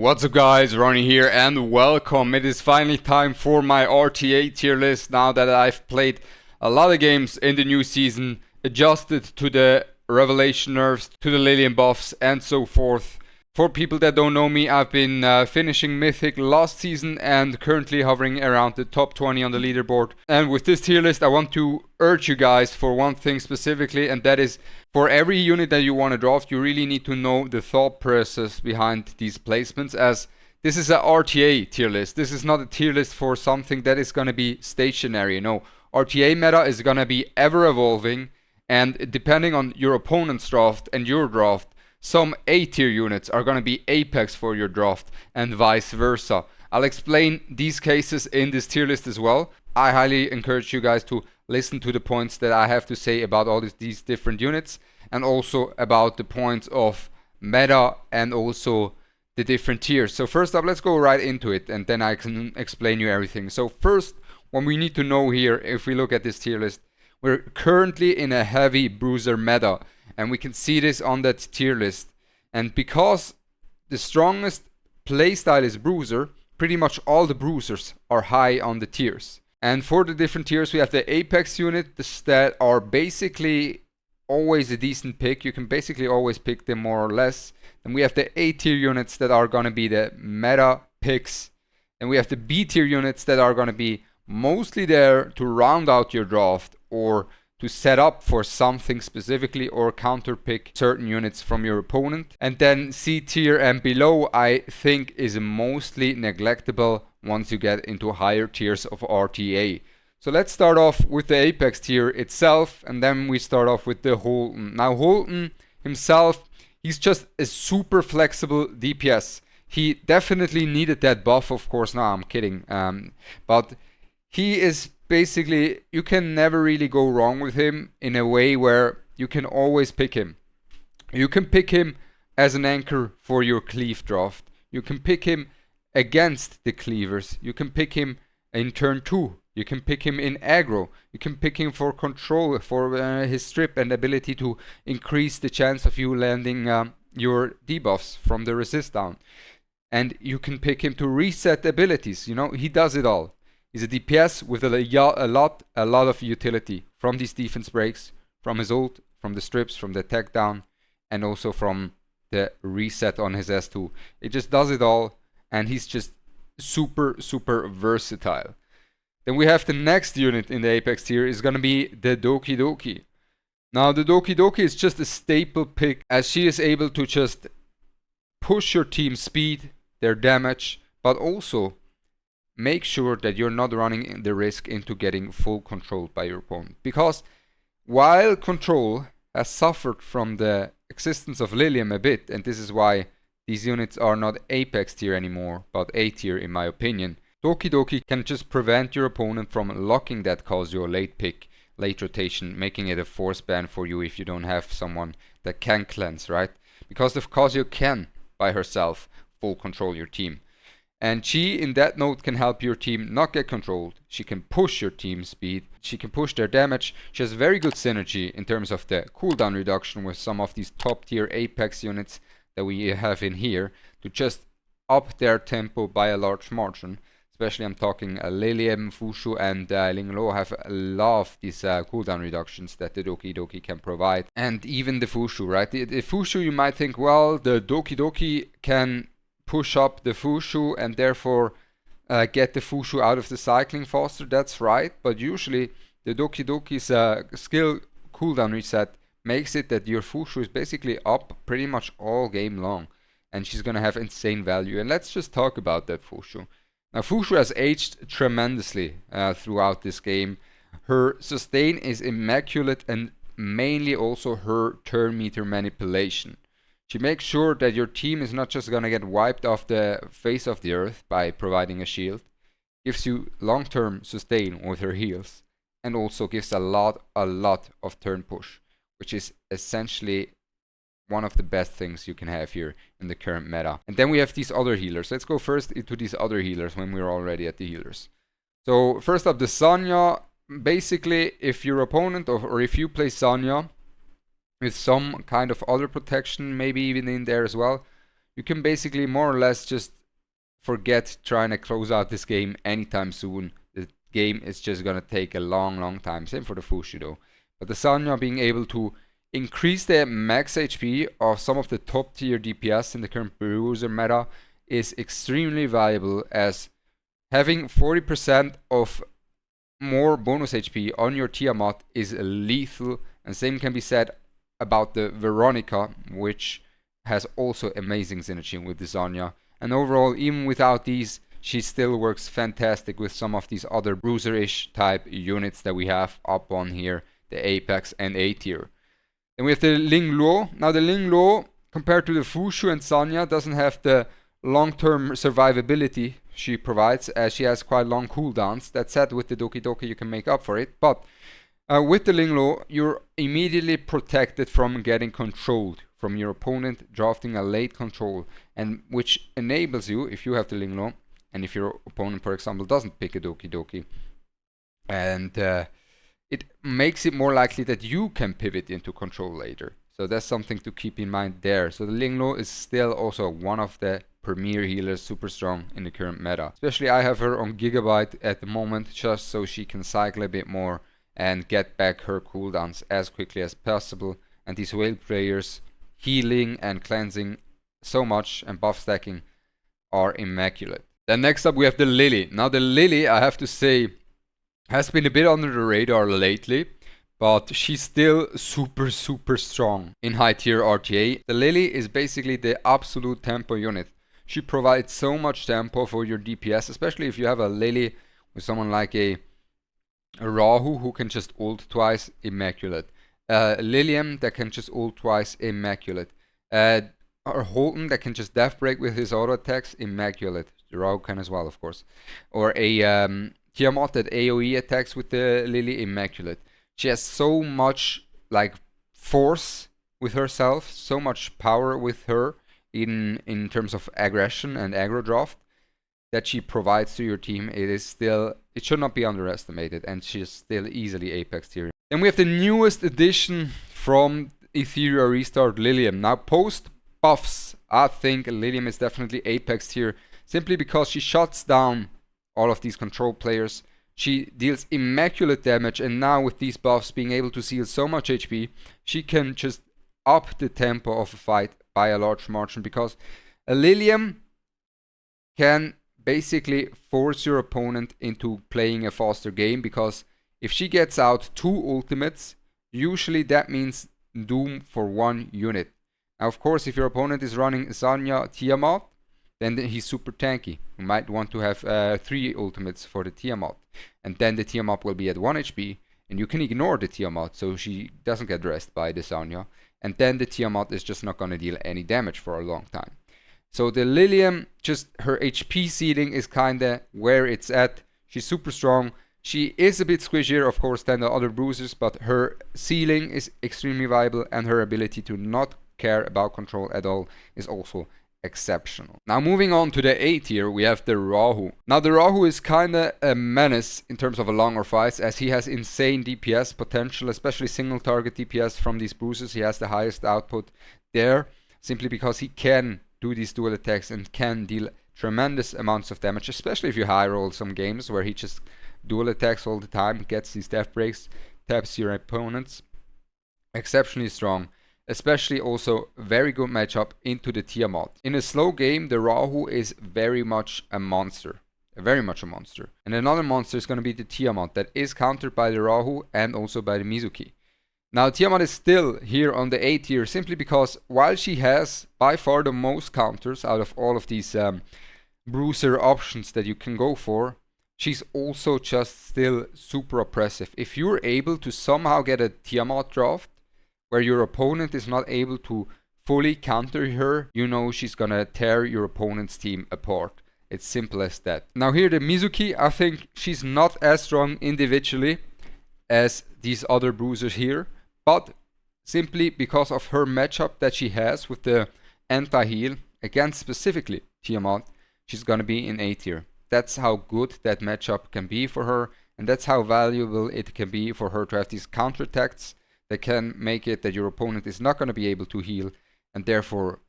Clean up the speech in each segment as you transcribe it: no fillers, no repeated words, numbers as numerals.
What's up guys, Ronnie here and welcome. It is finally time for my RTA tier list now that I've played a lot of games in the new season, adjusted to the revelation nerfs, to the Lilian buffs and so forth. For people that don't know me, I've been finishing Mythic last season and currently hovering around the top 20 on the leaderboard. And with this tier list I want to urge you guys for one thing specifically, and that is for every unit that you want to draft, you really need to know the thought process behind these placements, as this is a RTA tier list. This is not a tier list for something that is going to be stationary. No, RTA meta is going to be ever evolving, and depending on your opponent's draft and your draft, some A tier units are going to be apex for your draft and vice versa. I'll explain these cases in this tier list as well. I highly encourage you guys to listen to the points that I have to say about all these different units, and also about the points of meta and also the different tiers. So first up, let's go right into it and then I can explain you everything. So first, what we need to know here, if we look at this tier list, we're currently in a heavy Bruiser meta. And we can see this on that tier list. And because the strongest playstyle is Bruiser, pretty much all the Bruisers are high on the tiers. And for the different tiers, we have the Apex units that are basically always a decent pick. You can basically always pick them more or less. Then we have the A tier units that are going to be the meta picks. And we have the B tier units that are going to be mostly there to round out your draft or to set up for something specifically or counterpick certain units from your opponent. And then C tier and below I think is mostly neglectable once you get into higher tiers of RTA. So let's start off with the Apex tier itself, and then we start off with the Holton. Now Holton himself, he's just a super flexible DPS. He definitely needed that buff, of course. No, I'm kidding. But he is basically, you can never really go wrong with him in a way where you can always pick him. You can pick him as an anchor for your cleave draft. You can pick him against the cleavers. You can pick him in turn 2. You can pick him in aggro. You can pick him for control, for his strip and ability to increase the chance of you landing your debuffs from the resist down. And you can pick him to reset abilities. You know, he does it all. He's a DPS with a lot of utility from these defense breaks, from his ult, from the strips, from the tech down, and also from the reset on his S2. It just does it all, and he's just super versatile. Then we have the next unit in the Apex tier is going to be the Doki Doki. Now the Doki Doki is just a staple pick, as she is able to just push your team's speed, their damage, but also make sure that you're not running the risk into getting full control by your opponent. Because while control has suffered from the existence of Lilium a bit, and this is why these units are not Apex tier anymore, but A tier in my opinion, Doki Doki can just prevent your opponent from locking that Kazuo late pick, late rotation, making it a force ban for you if you don't have someone that can cleanse, right? Because the Kazuo can, by herself, full control your team. And she, in that note, can help your team not get controlled. She can push your team speed. She can push their damage. She has very good synergy in terms of the cooldown reduction with some of these top tier Apex units that we have in here to just up their tempo by a large margin. Especially I'm talking Lilium, Fushu and Linglo have a lot of these cooldown reductions that the Doki Doki can provide. And even the Fushu, right? The Fushu, you might think, well, the Doki Doki can push up the Fushu and therefore get the Fushu out of the cycling faster. That's right, but usually the Doki Doki's skill cooldown reset makes it that your Fushu is basically up pretty much all game long, and she's gonna have insane value. And let's just talk about that Fushu. Now Fushu has aged tremendously throughout this game. Her sustain is immaculate, and mainly also her turn meter manipulation. She makes sure that your team is not just gonna get wiped off the face of the earth by providing a shield, gives you long-term sustain with her heals, and also gives a lot of turn push, which is essentially one of the best things you can have here in the current meta. And then we have these other healers. Let's go first into these other healers when we're already at the healers. So first up, the Sanya. Basically, if your opponent or if you play Sanya with some kind of other protection, maybe even in there as well, you can basically more or less just forget trying to close out this game anytime soon. The game is just gonna take a long time. Same for the Fushi though. But the Sanya being able to increase the max HP of some of the top tier DPS in the current Bruiser meta is extremely valuable, as having 40% of more bonus HP on your Tiamat is lethal, and same can be said about the Veronica, which has also amazing synergy with the Zanya. And overall, even without these, she still works fantastic with some of these other Bruiser-ish type units that we have up on here, the Apex and A tier. Then we have the Ling Luo. Now the Ling Luo, compared to the Fushu and Sanya, doesn't have the long-term survivability she provides, as she has quite long cooldowns. That said, with the Doki Doki you can make up for it, but with the Ling Luo, you're immediately protected from getting controlled from your opponent drafting a late control, and which enables you, if you have the Ling Luo, and if your opponent, for example, doesn't pick a Doki Doki, and it makes it more likely that you can pivot into control later. So that's something to keep in mind there. So the Ling Luo is still also one of the premier healers, super strong in the current meta. Especially I have her on Gigabyte at the moment, just so she can cycle a bit more and get back her cooldowns as quickly as possible. And these whale players healing and cleansing so much and buff stacking are immaculate. Then next up we have the Lily. Now the Lily, I have to say, has been a bit under the radar lately, but she's still super strong in high tier RTA. The Lily is basically the absolute tempo unit. She provides so much tempo for your DPS, especially if you have a Lily with someone like a Rahu who can just ult twice, immaculate. Lilium that can just ult twice, immaculate. Or Holton that can just death break with his auto attacks, immaculate. The Rahu can as well, of course. Or a Tiamat that AoE attacks with the Lily, immaculate. She has so much like force with herself, so much power with her in terms of aggression and aggro draft that she provides to your team. It should not be underestimated, and she's still easily Apex tier. Then we have the newest addition from Etheria Restart, Lilium. Now post buffs, I think Lilium is definitely Apex tier, simply because she shuts down all of these control players. She deals immaculate damage, and now with these buffs being able to seal so much HP, she can just up the tempo of a fight by a large margin, because a Lilium can basically force your opponent into playing a faster game, because if she gets out 2 ultimates, usually that means doom for 1 unit. Now of course, if your opponent is running Zanya Tiamat, then he's super tanky. You might want to have 3 ultimates for the Tiamat, and then the Tiamat will be at 1 HP, and you can ignore the Tiamat so she doesn't get dressed by the Zanya, and then the Tiamat is just not going to deal any damage for a long time. So the Lilium, just her HP ceiling is kinda where it's at. She's super strong. She is a bit squishier, of course, than the other bruisers, but her ceiling is extremely viable, and her ability to not care about control at all is also exceptional. Now moving on to the A tier, we have the Rahu. Now the Rahu is kinda a menace in terms of a longer fights, as he has insane DPS potential, especially single target DPS from these bruisers. He has the highest output there, simply because he can do these dual attacks and can deal tremendous amounts of damage, especially if you high roll some games where he just dual attacks all the time, gets these death breaks, taps your opponents. Exceptionally strong. Especially also very good matchup into the Tiamat. In a slow game, the Rahu is very much a monster. Very much a monster. And another monster is going to be the Tiamat, that is countered by the Rahu and also by the Mizuki. Now Tiamat is still here on the A tier, simply because while she has by far the most counters out of all of these bruiser options that you can go for, she's also just still super oppressive. If you're able to somehow get a Tiamat draft where your opponent is not able to fully counter her, you know she's gonna tear your opponent's team apart. It's simple as that. Now here the Mizuki, I think she's not as strong individually as these other bruisers here, but simply because of her matchup that she has with the anti-heal against specifically Tiamat, she's gonna be in A tier. That's how good that matchup can be for her, and that's how valuable it can be for her to have these counterattacks that can make it that your opponent is not going to be able to heal, and therefore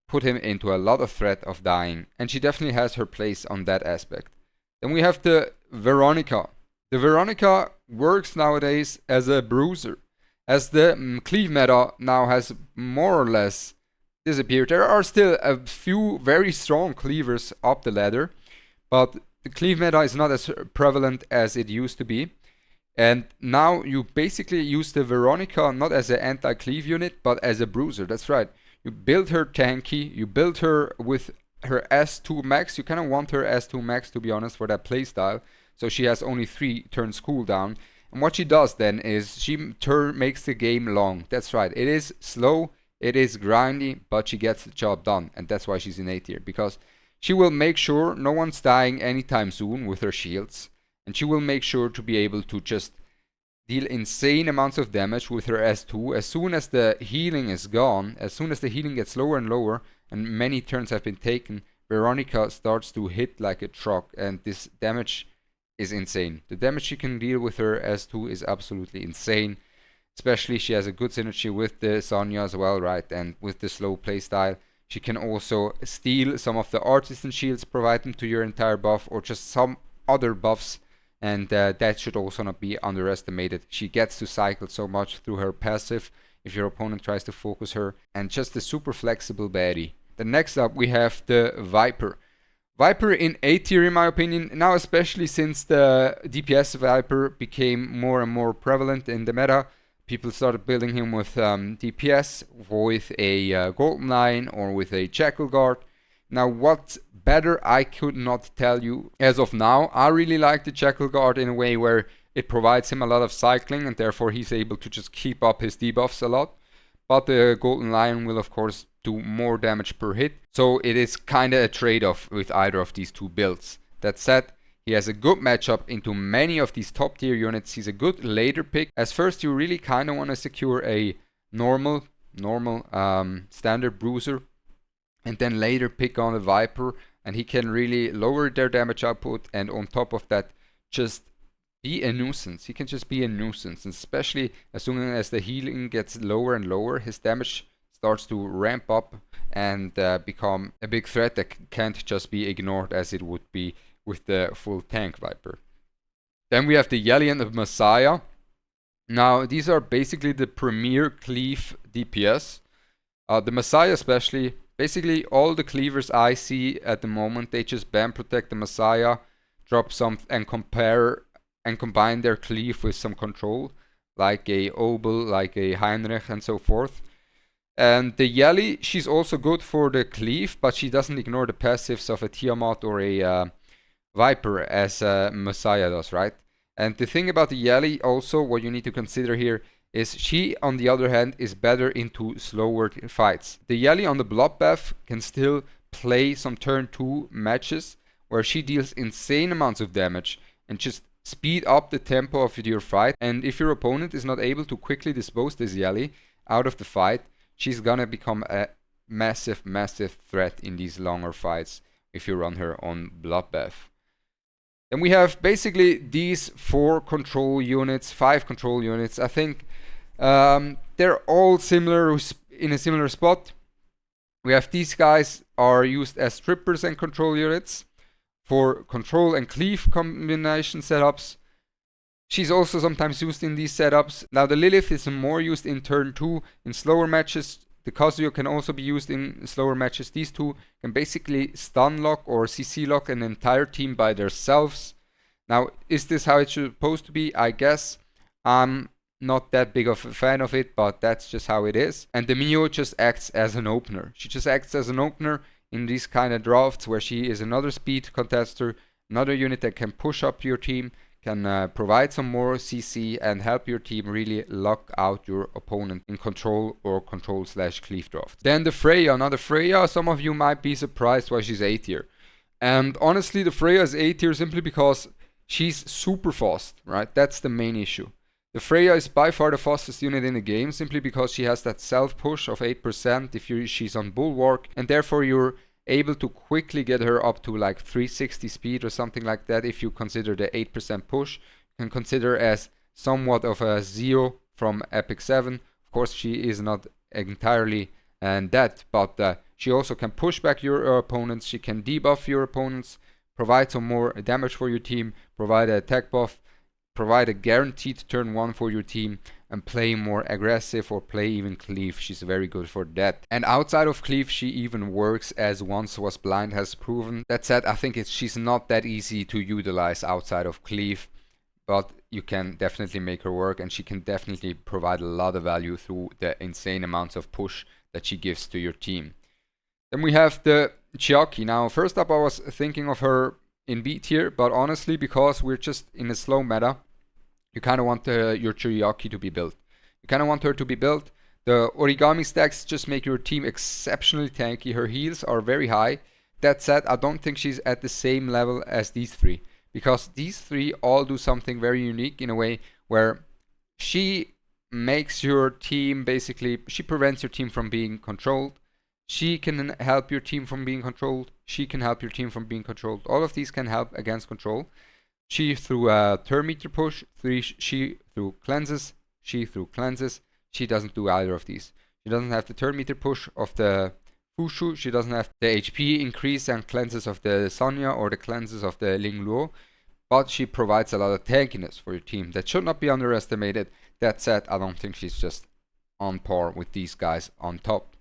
put him into a lot of threat of dying, and she definitely has her place on that aspect. Then we have the Veronica. The Veronica works nowadays as a bruiser, as the cleave meta now has more or less disappeared. There are still a few very strong cleavers up the ladder, but the cleave meta is not as prevalent as it used to be. And now you basically use the Veronica not as an anti-cleave unit, but as a bruiser. That's right. You build her tanky, you build her with her S2 max. You kind of want her S2 max, to be honest, for that playstyle. So she has only 3 turns cooldown. And what she does then is she makes the game long. That's right. It is slow, it is grindy, but she gets the job done. And that's why she's in A tier. Because she will make sure no one's dying anytime soon with her shields. And she will make sure to be able to just deal insane amounts of damage with her S2. As soon as the healing is gone, as soon as the healing gets lower and lower, and many turns have been taken, Veronica starts to hit like a truck, and this damage is insane. The damage she can deal with her S2 is absolutely insane. Especially she has a good synergy with the Sonya as well, right? And with the slow playstyle, she can also steal some of the artisan shields, provide them to your entire buff, or just some other buffs. And that should also not be underestimated. She gets to cycle so much through her passive if your opponent tries to focus her. And just a super flexible baddie. Then next up we have the Viper. Viper in A tier in my opinion. Now especially since the DPS Viper became more and more prevalent in the meta. People started building him with DPS, with a Golden Lion or with a Jackal Guard. Now what's better I could not tell you as of now. I really like the Jackal Guard in a way where it provides him a lot of cycling and therefore he's able to just keep up his debuffs a lot. But the Golden Lion will of course do more damage per hit. So it is kinda a trade-off with either of these two builds. That said, he has a good matchup into many of these top tier units. He's a good later pick. As first you really kinda want to secure a normal standard bruiser. And then later pick on a Viper, and he can really lower their damage output, and on top of that just be a nuisance. He can just be a nuisance, and especially as soon as the healing gets lower and lower, his damage starts to ramp up and become a big threat that can't just be ignored as it would be with the full tank Viper. Then we have the Yeli and the Messiah. Now these are basically the premier cleave DPS. The Messiah especially. Basically, all the cleavers I see at the moment, they just ban protect the Messiah, drop some and combine their cleave with some control, like a Obel, like a Heinrich, and so forth. And the Yeli, she's also good for the cleave, but she doesn't ignore the passives of a Tiamat or a Viper as Messiah does, right? And the thing about the Yeli also, what you need to consider here, is she, on the other hand, is better into slower fights. The Yeli on the Bloodbath can still play some turn 2 matches where she deals insane amounts of damage and just speed up the tempo of your fight. And if your opponent is not able to quickly dispose this Yeli out of the fight, she's gonna become a massive threat in these longer fights if you run her on Bloodbath. Then we have basically these 4 control units, 5 control units. I think they're all similar in a similar spot. We have these guys are used as strippers and control units for control and cleave combination setups. She's also sometimes used in these setups. Now the Lilith is more used in turn 2 in slower matches. The Kazuya can also be used in slower matches. These two can basically stun lock or CC lock an entire team by themselves. Now, is this how it's supposed to be? I guess. I'm not that big of a fan of it, but that's just how it is. And the Mio just acts as an opener. She just acts as an opener in these kind of drafts where she is another speed contester, another unit that can push up your team, can provide some more CC and help your team really lock out your opponent in control or control/cleave draft. Then the Freya. Now the Freya, some of you might be surprised why she's A tier. And honestly, the Freya is A tier simply because she's super fast, right? That's the main issue. The Freya is by far the fastest unit in the game simply because she has that self-push of 8% if she's on Bulwark, and therefore you're able to quickly get her up to like 360 speed or something like that. If you consider the 8% push, you can consider as somewhat of a Zeo from Epic 7. Of course, she is not entirely that, but She also can push back your opponents. She can debuff your opponents, provide some more damage for your team, provide an attack buff, provide a guaranteed turn 1 for your team, and play more aggressive or play even cleave. She's very good for that. And outside of cleave, she even works as Once Was Blind has proven. That said, I think she's not that easy to utilize outside of cleave, but you can definitely make her work, and she can definitely provide a lot of value through the insane amounts of push that she gives to your team. Then we have the Chiaki. Now, first up, I was thinking of her in B tier, but honestly, because we're just in a slow meta, you kind of want your Chiaki to be built. You kind of want her to be built. The origami stacks just make your team exceptionally tanky. Her heals are very high. That said, I don't think she's at the same level as these three, because these three all do something very unique in a way where she makes your team basically, she prevents your team from being controlled. She can help your team from being controlled. She can help your team from being controlled. All of these can help against control. She through a turn meter push, she through cleanses, she through cleanses. She doesn't do either of these. She doesn't have the turn meter push of the Fushu. She doesn't have the HP increase and cleanses of the Sonya or the cleanses of the Ling Luo. But she provides a lot of tankiness for your team. That should not be underestimated. That said, I don't think she's just on par with these guys on top.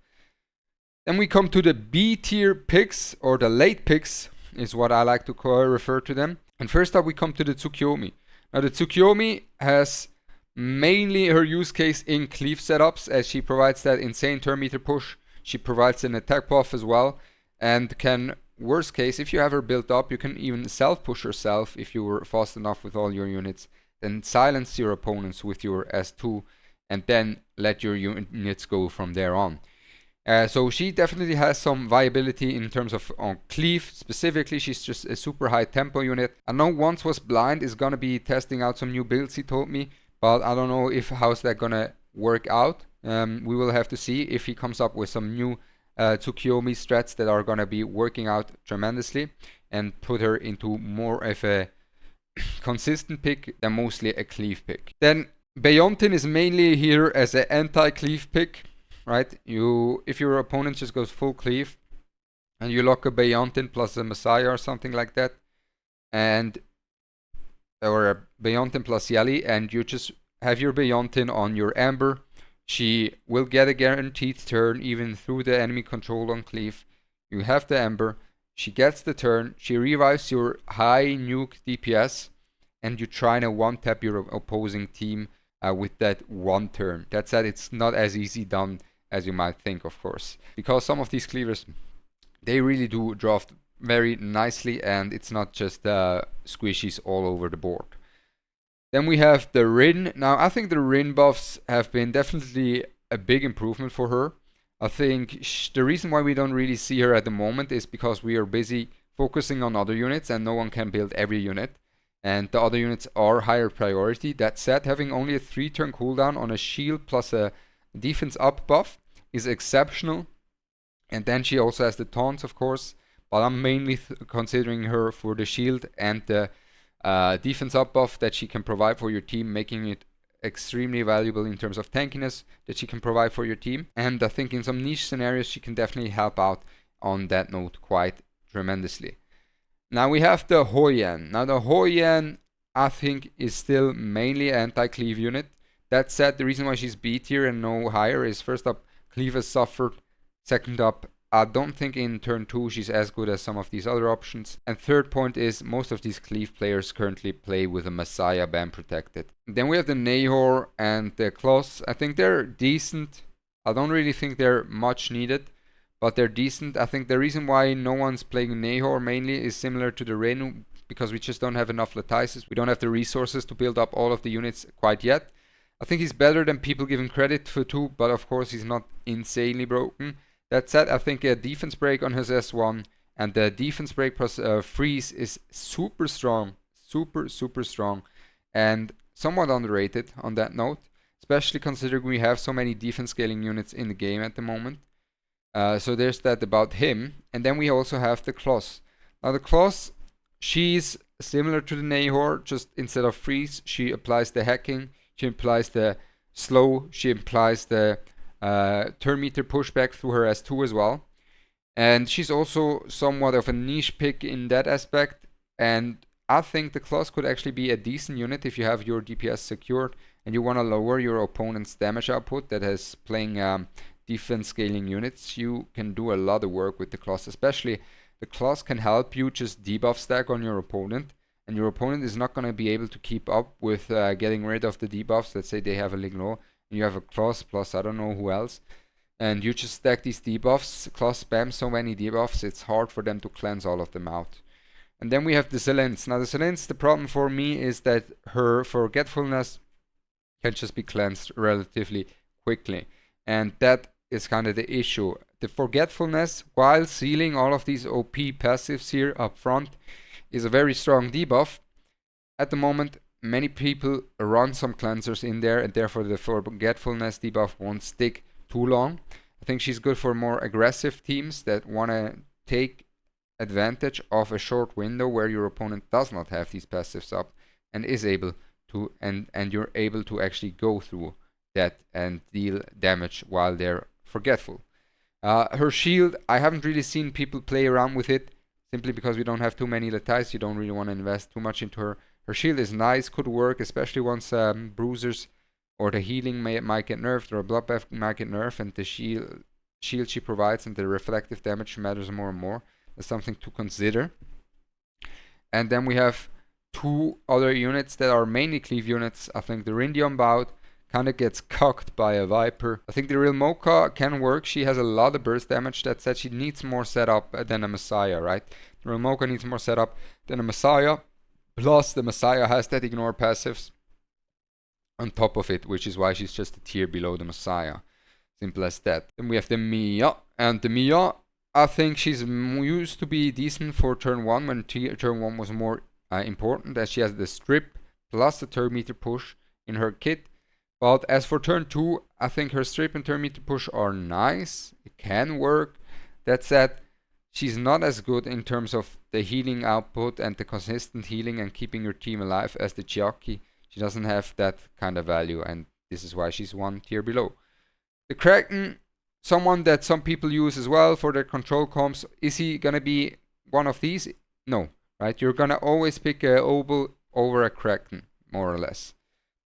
Then we come to the B tier picks, or the late picks is what I like to refer to them. And first up, we come to the Tsukiyomi. Now, the Tsukiyomi has mainly her use case in cleave setups, as she provides that insane turn meter push. She provides an attack buff as well, and can, worst case, if you have her built up, you can even self-push herself if you were fast enough with all your units, then silence your opponents with your S2, and then let your units go from there on. So she definitely has some viability in terms of on cleave specifically. She's just a super high tempo unit. I know Once Was Blind is gonna be testing out some new builds, he told me, but I don't know if how's that gonna work out. We will have to see if he comes up with some new Tsukiyomi strats that are gonna be working out tremendously and put her into more of a consistent pick than mostly a cleave pick. Then Beyontin is mainly here as an anti-cleave pick. Right, if your opponent just goes full cleave, and you lock a Beyontin plus a Messiah or something like that, or a Beyontin plus Yali, and you just have your Beyontin on your Amber, she will get a guaranteed turn even through the enemy control on cleave. You have the Amber, she gets the turn, she revives your high nuke DPS, and you try to one-tap your opposing team with that one turn. That said, it's not as easy done as you might think, of course, because some of these cleavers, they really do draft very nicely, and it's not just squishies all over the board. Then we have the Rin. Now, I think the Rin buffs have been definitely a big improvement for her. I think the reason why we don't really see her at the moment is because we are busy focusing on other units, and no one can build every unit, and the other units are higher priority. That said, having only a 3-turn cooldown on a shield plus a defense up buff is exceptional, and then she also has the taunts, of course, but I'm mainly considering her for the shield and the defense up buff that she can provide for your team, making it extremely valuable in terms of tankiness that she can provide for your team. And I think in some niche scenarios she can definitely help out on that note quite tremendously. Now we have the Hoyan. Now the Hoyan, I think, is still mainly an anti-cleave unit. That said, the reason why she's B tier and no higher is, first up, cleave has suffered. Second up, I don't think in turn 2 she's as good as some of these other options. And third point is, most of these cleave players currently play with a Messiah ban protected. Then we have the Nahor and the Kloss. I think they're decent. I don't really think they're much needed, but they're decent. I think the reason why no one's playing Nahor mainly is similar to the Renu, because we just don't have enough Latices. We don't have the resources to build up all of the units quite yet. I think he's better than people give him credit for too, but of course he's not insanely broken. That said, I think a defense break on his S1 and the defense break plus freeze is super strong, super strong, and somewhat underrated on that note, especially considering we have so many defense scaling units in the game at the moment. So there's that about him. And then we also have the Kloss. Now the Kloss, she's similar to the Nahor, just instead of freeze, she applies the hacking. She implies the slow, she implies the turn meter pushback through her S2 as well. And she's also somewhat of a niche pick in that aspect. And I think the Kloss could actually be a decent unit if you have your DPS secured and you want to lower your opponent's damage output that is playing defense scaling units. You can do a lot of work with the Kloss, especially the Kloss can help you just debuff stack on your opponent, and your opponent is not going to be able to keep up with getting rid of the debuffs. Let's say they have a Ligno and you have a Kloss plus I don't know who else, and you just stack these debuffs. Kloss spams so many debuffs, it's hard for them to cleanse all of them out. And then we have the Zelens. Now the Zelens, the problem for me is that her forgetfulness can just be cleansed relatively quickly. And that is kind of the issue. The forgetfulness, while sealing all of these OP passives here up front, is a very strong debuff. At the moment, many people run some cleansers in there, and therefore the forgetfulness debuff won't stick too long. I think she's good for more aggressive teams that want to take advantage of a short window where your opponent does not have these passives up and is able to, and you're able to actually go through that and deal damage while they're forgetful. Her shield, I haven't really seen people play around with it simply because we don't have too many Latize. You don't really want to invest too much into her. Her shield is nice, could work, especially once bruisers or the healing might get nerfed or a bloodbath might get nerfed, and the shield she provides and the reflective damage matters more and more. That's something to consider. And then we have two other units that are mainly cleave units. I think the Rindion Bout kind of gets cucked by a Viper. I think the real Mocha can work. She has a lot of burst damage. That said, she needs more setup than a Messiah, right? The real Mocha needs more setup than a Messiah. Plus, the Messiah has that ignore passives on top of it, which is why she's just a tier below the Messiah. Simple as that. Then we have the Mia. And the Mia, I think she's used to be decent for turn 1 when turn 1 was more important, as she has the strip plus the turn meter push in her kit. But as for turn 2, I think her strip and turn meter push are nice. It can work. That said, she's not as good in terms of the healing output and the consistent healing and keeping your team alive as the Chiaki. She doesn't have that kind of value, and this is why she's one tier below. The Kraken, someone that some people use as well for their control comps. Is he gonna be one of these? No, right? You're gonna always pick a Obel over a Kraken, more or less.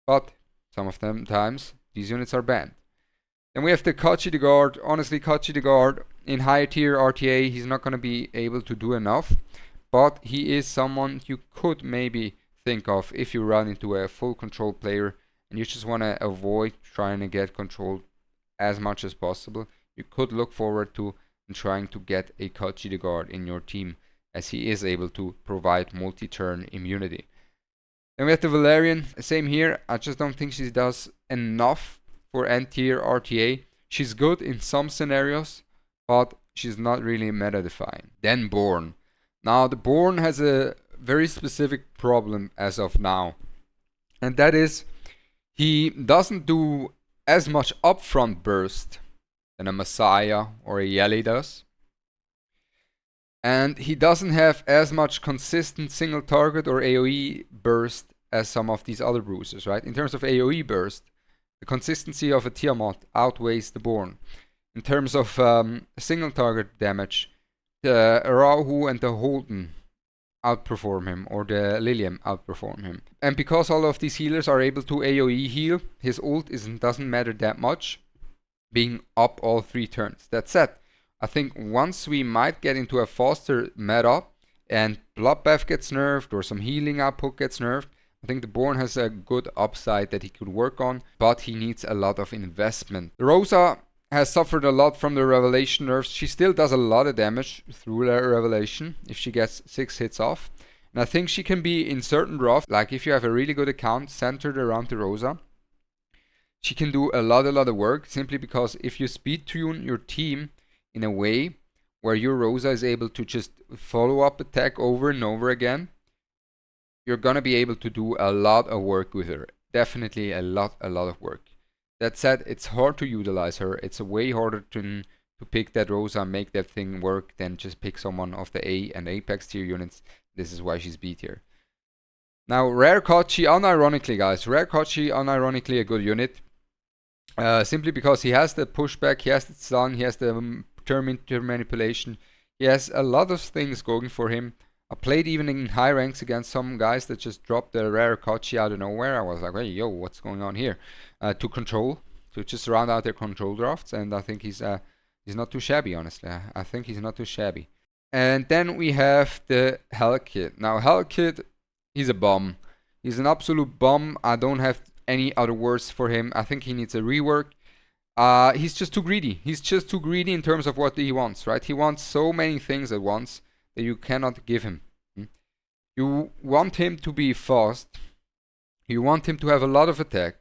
But some of them times these units are banned. Then we have the Kachi the Guard. Honestly, Kachi the Guard in higher tier RTA, he's not gonna be able to do enough, but he is someone you could maybe think of if you run into a full control player and you just want to avoid trying to get control as much as possible. You could look forward to trying to get a Kachi the Guard in your team, as he is able to provide multi-turn immunity. Then we have the Valerian. Same here. I just don't think she does enough for N-tier RTA. She's good in some scenarios, but she's not really meta-defined. Then Born. Now the Born has a very specific problem as of now, and that is he doesn't do as much upfront burst than a Messiah or a Yeli does, and he doesn't have as much consistent single target or AoE burst as some of these other bruisers, right? In terms of AoE burst, the consistency of a Tiamat outweighs the Born. In terms of single target damage, the Rahu and the Holden outperform him, or the Lilium outperform him. And because all of these healers are able to AoE heal, his ult doesn't matter that much, being up all 3 turns. That said, I think once we might get into a faster meta and Bloodbath gets nerfed or some healing output gets nerfed, I think the Born has a good upside that he could work on, but he needs a lot of investment. The Rosa has suffered a lot from the Revelation nerfs. She still does a lot of damage through the Revelation if she gets 6 hits off. And I think she can be in certain drafts, like if you have a really good account centered around the Rosa, she can do a lot of work, simply because if you speed tune your team in a way where your Rosa is able to just follow up attack over and over again, you're gonna be able to do a lot of work with her. Definitely a lot of work. That said, it's hard to utilize her. It's way harder to pick that Rosa and make that thing work than just pick someone of the A and Apex tier units. This is why she's B tier. Now, Rare Kachi, unironically guys, Rare Kachi, unironically a good unit. Simply because he has the pushback, he has the stun, he has the short-term inter-manipulation. He has a lot of things going for him. I played even in high ranks against some guys that just dropped the rare Kochi out of nowhere. I was like, hey, yo, what's going on here? To control, to just round out their control drafts, and I think he's not too shabby, honestly. I think he's not too shabby. And then we have the Hell Kid. Now, Hell Kid, he's a bum. He's an absolute bum. I don't have any other words for him. I think he needs a rework. He's just too greedy. He's just too greedy in terms of what he wants, right? He wants so many things at once that you cannot give him. You want him to be fast. You want him to have a lot of attack.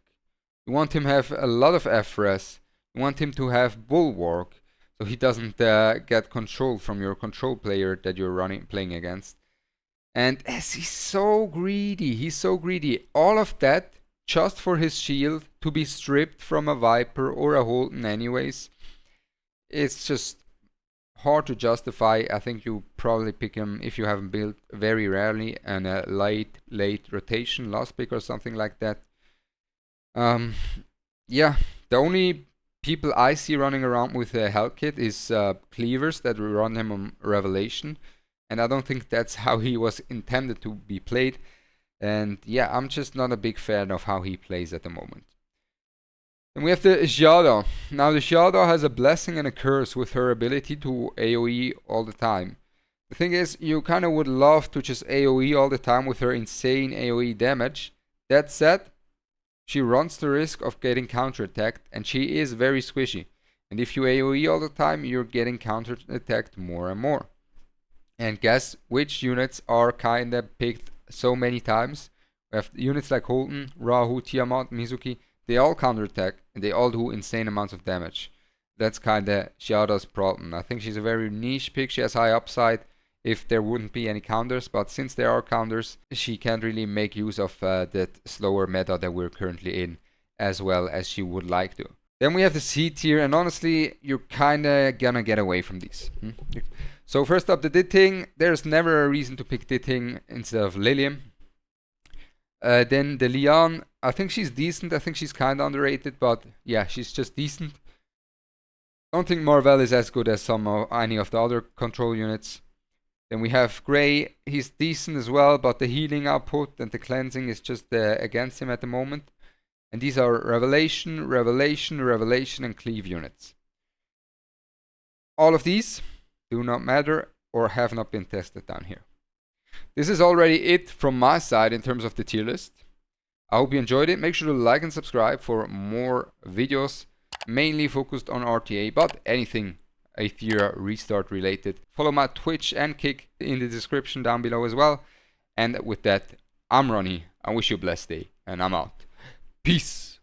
You want him to have a lot of FRS. You want him to have bulwark, so he doesn't get control from your control player that you're playing against. And he's so greedy. He's so greedy. All of that just for his shield to be stripped from a Viper or a Holden anyways. It's just hard to justify. I think you probably pick him if you haven't built very rarely and a late rotation, last pick or something like that. Yeah, the only people I see running around with a Hell Kit is cleavers that run him on Revelation, and I don't think that's how he was intended to be played. And yeah, I'm just not a big fan of how he plays at the moment. And we have the Jada. Now the Jada has a blessing and a curse with her ability to AoE all the time. The thing is, you kind of would love to just AoE all the time with her insane AoE damage. That said, she runs the risk of getting counterattacked, and she is very squishy. And if you AoE all the time, you're getting counterattacked more and more. And guess which units are kinda picked so many times? We have units like Holden, Rahu, Tiamat, Mizuki. They all counterattack, and they all do insane amounts of damage. That's kinda Xiaoda's problem. I think she's a very niche pick. She has high upside if there wouldn't be any counters, but since there are counters, she can't really make use of that slower meta that we're currently in as well as she would like to. Then we have the C tier, and honestly, you're kinda gonna get away from these. So first up, the Ditting. There's never a reason to pick Ditting instead of Lilium. Then the Lian, I think she's decent. I think she's kind of underrated, but yeah, she's just decent. I don't think Marvel is as good as any of the other control units. Then we have Grey. He's decent as well, but the healing output and the cleansing is just against him at the moment. And these are Revelation, Revelation, Revelation, and Cleave units. All of these do not matter or have not been tested down here. This is already it from my side in terms of the tier list. I hope you enjoyed it. Make sure to like and subscribe for more videos, mainly focused on RTA, but anything Etheria restart related. Follow my Twitch and Kick in the description down below as well. And with that, I'm Ronnie. I wish you a blessed day, and I'm out. Peace.